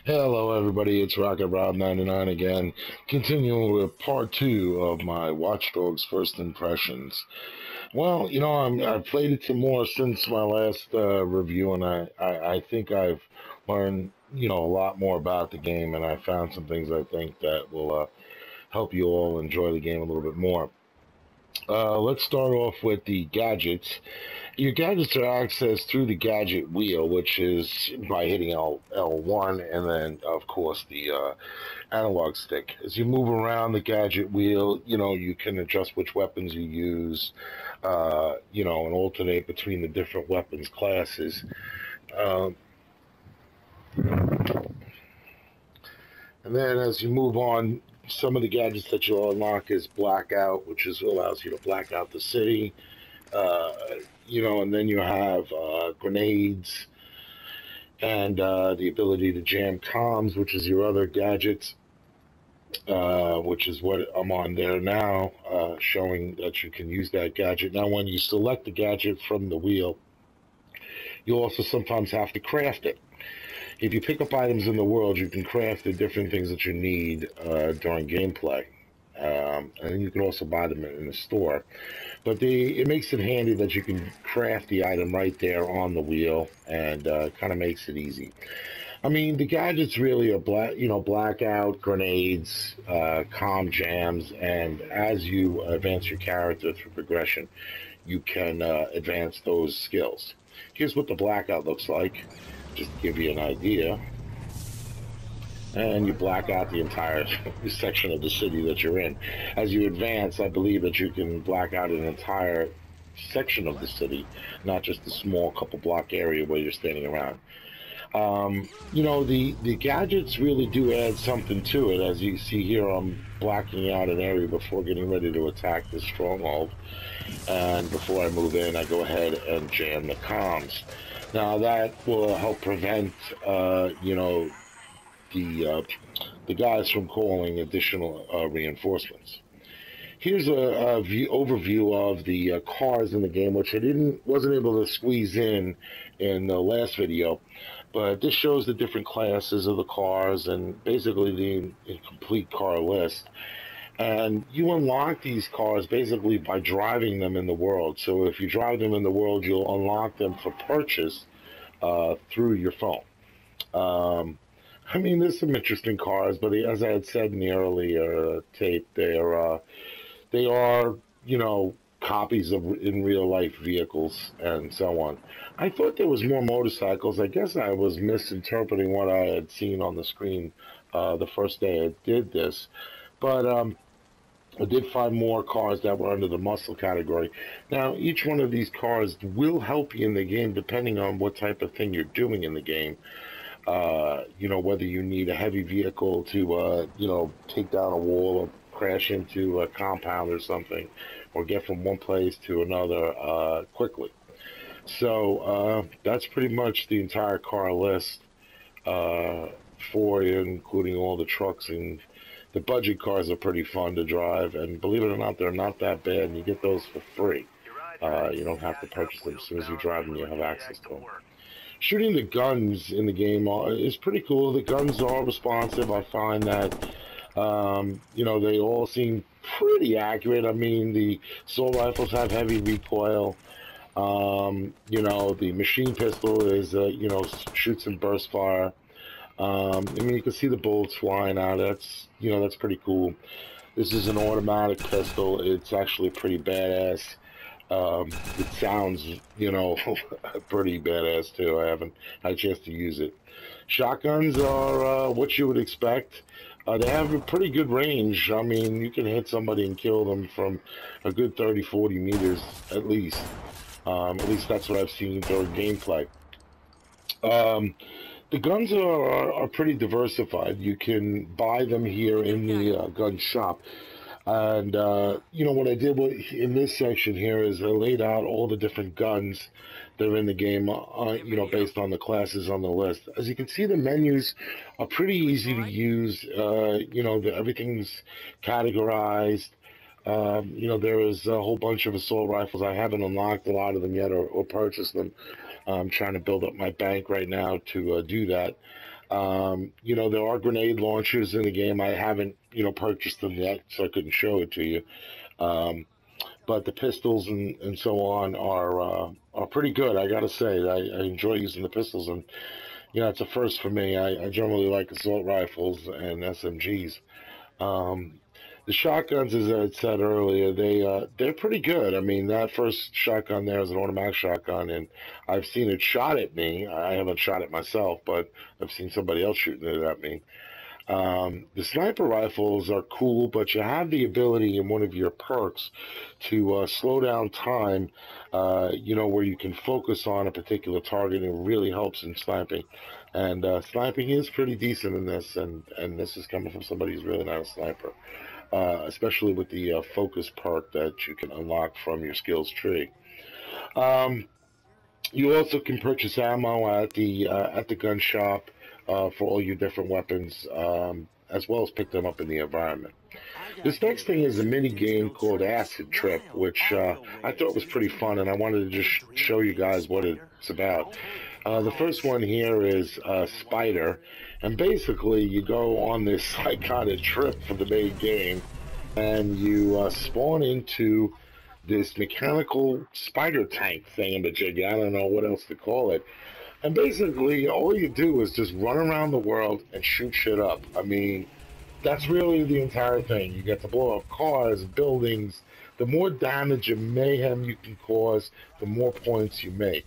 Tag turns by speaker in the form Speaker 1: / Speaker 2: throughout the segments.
Speaker 1: Hello, everybody. It's RocketRob99 again, continuing with part two of my Watch Dogs first impressions. Well, I've played it some more since my last review, and I think I've learned, a lot more about the game, and I found some things I think that will help you all enjoy the game a little bit more. Let's start off with the gadgets. Your gadgets are accessed through the gadget wheel, which is by hitting L1 and then, of course, the analog stick. As you move around the gadget wheel, you can adjust which weapons you use, and alternate between the different weapons classes. Um, and then as you move on, some of the gadgets that you'll unlock is blackout, which allows you to black out the city. Uh, and then you have grenades and the ability to jam comms, which is your other gadgets, which is what I'm on there now, showing that you can use that gadget. Now, when you select the gadget from the wheel, you also sometimes have to craft it. If you pick up items in the world, you can craft the different things that you need during gameplay. And you can also buy them in the store. But it makes it handy that you can craft the item right there on the wheel, and kind of makes it easy. I mean, the gadgets really are blackout, grenades, comm jams, and as you advance your character through progression, you can advance those skills. Here's what the blackout looks like, just to give you an idea. And you black out the entire section of the city that you're in. As you advance, I believe that you can black out an entire section of the city, not just a small couple block area where you're standing around. The gadgets really do add something to it. As you see here, I'm blacking out an area before getting ready to attack this stronghold. And before I move in, I go ahead and jam the comms. Now that will help prevent, the guys from calling additional reinforcements. Here's a overview of the cars in the game, which I wasn't able to squeeze in the last video, but this shows the different classes of the cars and basically the complete car list. And you unlock these cars basically by driving them in the world. So if you drive them in the world, you'll unlock them for purchase through your phone. Um, I mean, there's some interesting cars, but as I had said in the earlier tape, they are copies of in real life vehicles and so on. I thought there was more motorcycles. I guess I was misinterpreting what I had seen on the screen the first day I did this, but I did find more cars that were under the muscle category. Now, each one of these cars will help you in the game depending on what type of thing you're doing in the game. Whether you need a heavy vehicle to, take down a wall or crash into a compound or something, or get from one place to another quickly. So that's pretty much the entire car list uh, for you, including all the trucks, and the budget cars are pretty fun to drive. And believe it or not, they're not that bad, and you get those for free. You don't have to purchase them. As soon as you drive them, you have access to them. Shooting the guns in the game is pretty cool. The guns are responsive. I find that, they all seem pretty accurate. I mean, the assault rifles have heavy recoil. The machine pistol is, shoots and burst fire. I mean, you can see the bullets flying out. That's pretty cool. This is an automatic pistol. It's actually pretty badass. It sounds, pretty badass too. I haven't had a chance to use it. Shotguns are what you would expect. They have a pretty good range. I mean, you can hit somebody and kill them from a good 30, 40 meters at least. At least that's what I've seen during gameplay. The guns are pretty diversified. You can buy them here in the gun shop. And, what I did in this section here is I laid out all the different guns that are in the game, based on the classes on the list. As you can see, the menus are pretty easy to use. Everything's categorized. There is a whole bunch of assault rifles. I haven't unlocked a lot of them yet or purchased them. I'm trying to build up my bank right now to do that. There are grenade launchers in the game. I haven't, purchased them yet, so I couldn't show it to you. Um, but the pistols and so on are pretty good. I gotta say, I enjoy using the pistols, and it's a first for me. I generally like assault rifles and SMGs. Um, the shotguns, as I said earlier, they're pretty good. I mean, that first shotgun there is an automatic shotgun, and I've seen it shot at me. I haven't shot it myself, but I've seen somebody else shooting it at me. The sniper rifles are cool, but you have the ability in one of your perks to slow down time, where you can focus on a particular target, and it really helps in sniping. And sniping is pretty decent in this, and this is coming from somebody who's really not a sniper, especially with the focus perk that you can unlock from your skills tree. Um, you also can purchase ammo at the gun shop for all your different weapons, as well as pick them up in the environment. This next thing is a mini game called Acid Trip, which I thought was pretty fun, and I wanted to just show you guys what it's about. The first one here is Spider, and basically you go on this psychotic trip for the main game, and you spawn into this mechanical spider tank thingamajig. I don't know what else to call it. And basically, all you do is just run around the world and shoot shit up. I mean, that's really the entire thing. You get to blow up cars, buildings. The more damage and mayhem you can cause, the more points you make.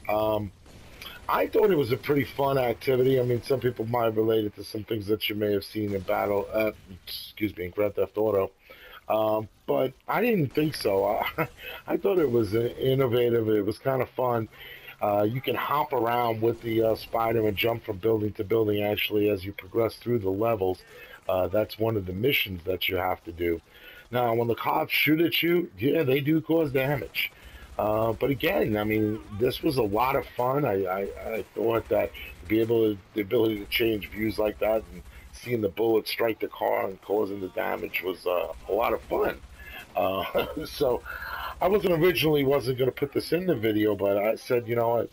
Speaker 1: Um, I thought it was a pretty fun activity. I mean, some people might relate it to some things that you may have seen in in Grand Theft Auto. But I didn't think so. I thought it was innovative. It was kind of fun. You can hop around with the spider and jump from building to building, actually, as you progress through the levels. That's one of the missions that you have to do. Now, when the cops shoot at you, yeah, they do cause damage. But again, I mean, this was a lot of fun. I thought that the ability to change views like that and seeing the bullet strike the car and causing the damage was a lot of fun. So I wasn't going to put this in the video, but I said, you know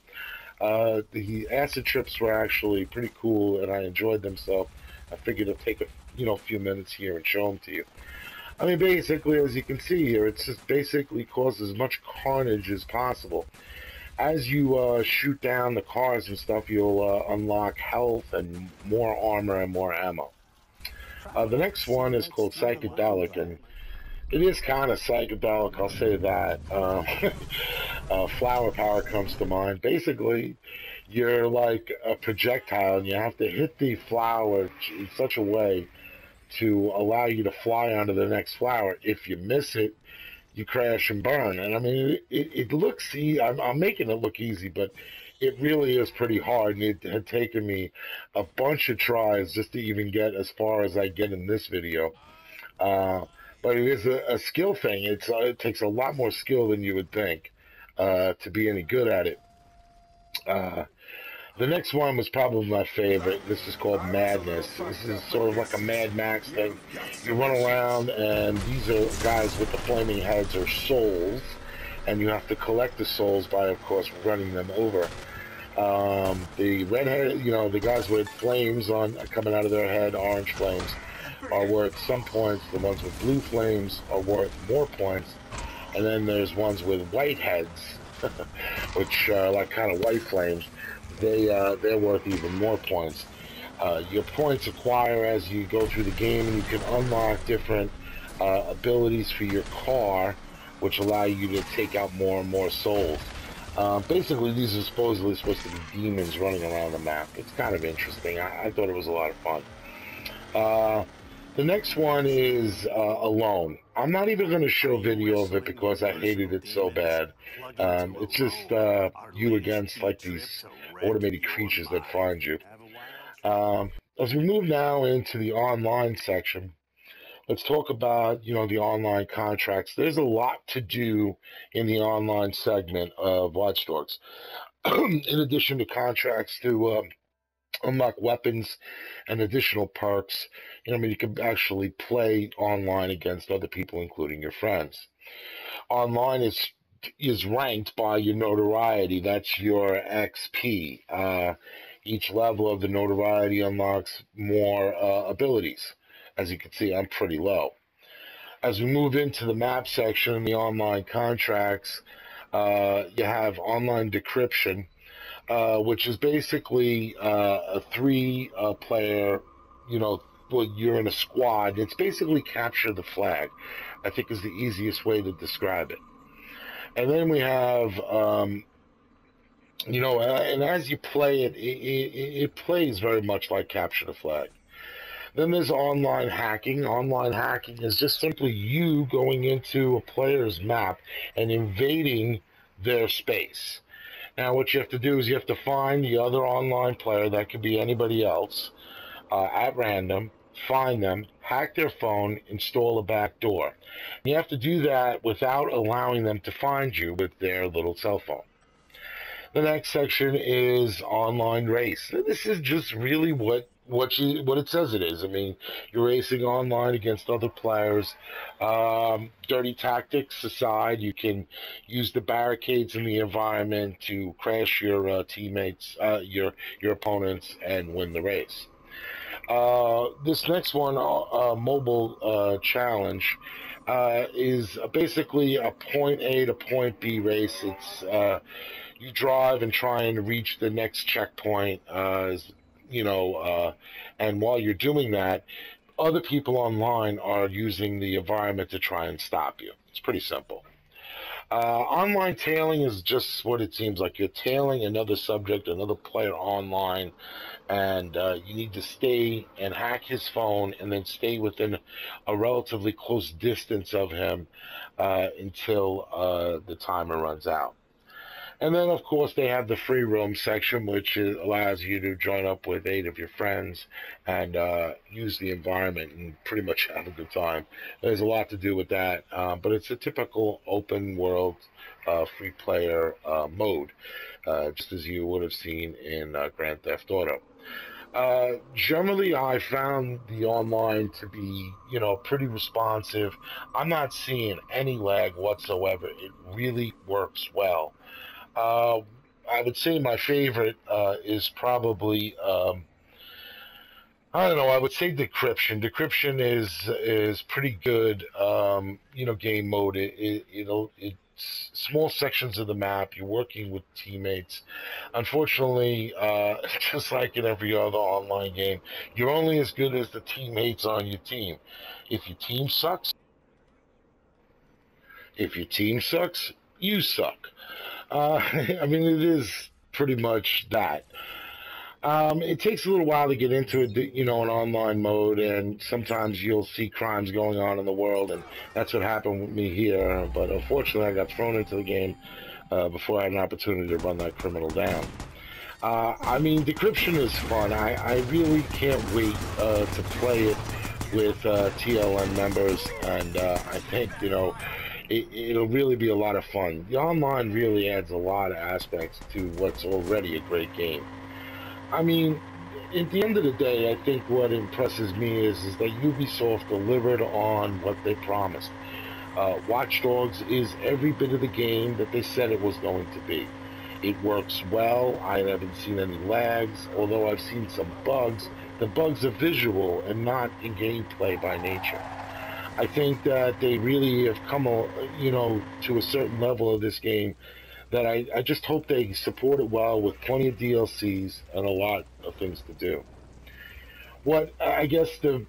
Speaker 1: what, the acid trips were actually pretty cool, and I enjoyed them. So I figured I'd take a few minutes here and show them to you. I mean, basically, as you can see here, it's just basically cause as much carnage as possible. As you shoot down the cars and stuff, you'll unlock health and more armor and more ammo. The next one is called Psychedelic, and it is kind of psychedelic, I'll say that. Flower power comes to mind. Basically, you're like a projectile, and you have to hit the flower in such a way to allow you to fly onto the next flower. If you miss it, you crash and burn. And I mean, it looks easy. I'm making it look easy, but it really is pretty hard. And it had taken me a bunch of tries just to even get as far as I get in this video. Uh, but it is a skill thing. It takes a lot more skill than you would think to be any good at it. Uh, the next one was probably my favorite. This is called Madness. This is sort of like a Mad Max thing. You run around, and these are guys with the flaming heads or souls, and you have to collect the souls by, of course, running them over. The redhead, the guys with flames coming out of their head, orange flames, are worth some points. The ones with blue flames are worth more points. And then there's ones with white heads, which are like kind of white flames. They're worth even more points. Your points acquire as you go through the game, and you can unlock different abilities for your car, which allow you to take out more and more souls. Basically, these are supposedly supposed to be demons running around the map. It's kind of interesting. I thought it was a lot of fun. The next one is Alone. I'm not even going to show video of it because I hated it so bad. It's just you against like these automated creatures that find you. As we move now into the online section, let's talk about the online contracts. There's a lot to do in the online segment of Watch Dogs. In addition to contracts to unlock weapons and additional perks. I mean, you can actually play online against other people, including your friends. Online is ranked by your notoriety. That's your XP. Each level of the notoriety unlocks more abilities. As you can see, I'm pretty low. As we move into the map section, the online contracts, you have online decryption, which is basically a three-player, well, you're in a squad. It's basically capture the flag, I think is the easiest way to describe it. And then we have, and as you play it, it plays very much like capture the flag. Then there's online hacking. Online hacking is just simply you going into a player's map and invading their space. Now, what you have to do is you have to find the other online player, that could be anybody else, at random, find them, hack their phone, install a backdoor. You have to do that without allowing them to find you with their little cell phone. The next section is online race. This is just really what it says it is. I mean, you're racing online against other players. Dirty tactics aside, you can use the barricades in the environment to crash your teammates, your opponents, and win the race. This next one, mobile challenge, is basically a point A to point B race. It's you drive and try and reach the next checkpoint, and while you're doing that, other people online are using the environment to try and stop you. It's pretty simple. Online tailing is just what it seems like. You're tailing another subject, another player online, and you need to stay and hack his phone and then stay within a relatively close distance of him until the timer runs out. And then, of course, they have the free roam section, which allows you to join up with 8 of your friends and use the environment and pretty much have a good time. There's a lot to do with that, but it's a typical open world free player mode, just as you would have seen in Grand Theft Auto. Generally, I found the online to be, pretty responsive. I'm not seeing any lag whatsoever. It really works well. I would say my favorite is probably I don't know. I would say decryption. Decryption is pretty good. Game mode. It's small sections of the map. You're working with teammates. Unfortunately, just like in every other online game, you're only as good as the teammates on your team. If your team sucks, you suck. I mean, it is pretty much that. It takes a little while to get into it, an online mode, and sometimes you'll see crimes going on in the world, and that's what happened with me here. But unfortunately, I got thrown into the game before I had an opportunity to run that criminal down. I mean, decryption is fun. I really can't wait to play it with TLN members, and I think, it'll really be a lot of fun. The online really adds a lot of aspects to what's already a great game. I mean, at the end of the day, I think what impresses me is that Ubisoft delivered on what they promised. Watch Dogs is every bit of the game that they said it was going to be. It works well. I haven't seen any lags, although I've seen some bugs. The bugs are visual and not in gameplay by nature. I think that they really have come, to a certain level of this game that I just hope they support it well with plenty of DLCs and a lot of things to do. What I guess the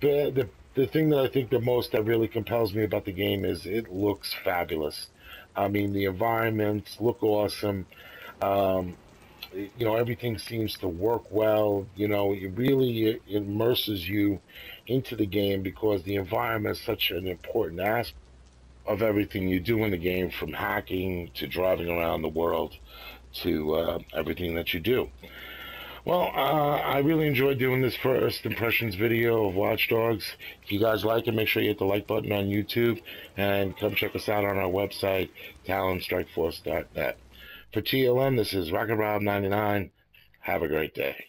Speaker 1: thing that I think the most that really compels me about the game is it looks fabulous. I mean, the environments look awesome. Everything seems to work well. It really immerses you into the game because the environment is such an important aspect of everything you do in the game, from hacking to driving around the world to everything that you do. Well, I really enjoyed doing this first impressions video of Watch Dogs. If you guys like it, make sure you hit the like button on YouTube and come check us out on our website, talonstrikeforce.net. For TLM, this is RocketRob99. Have a great day.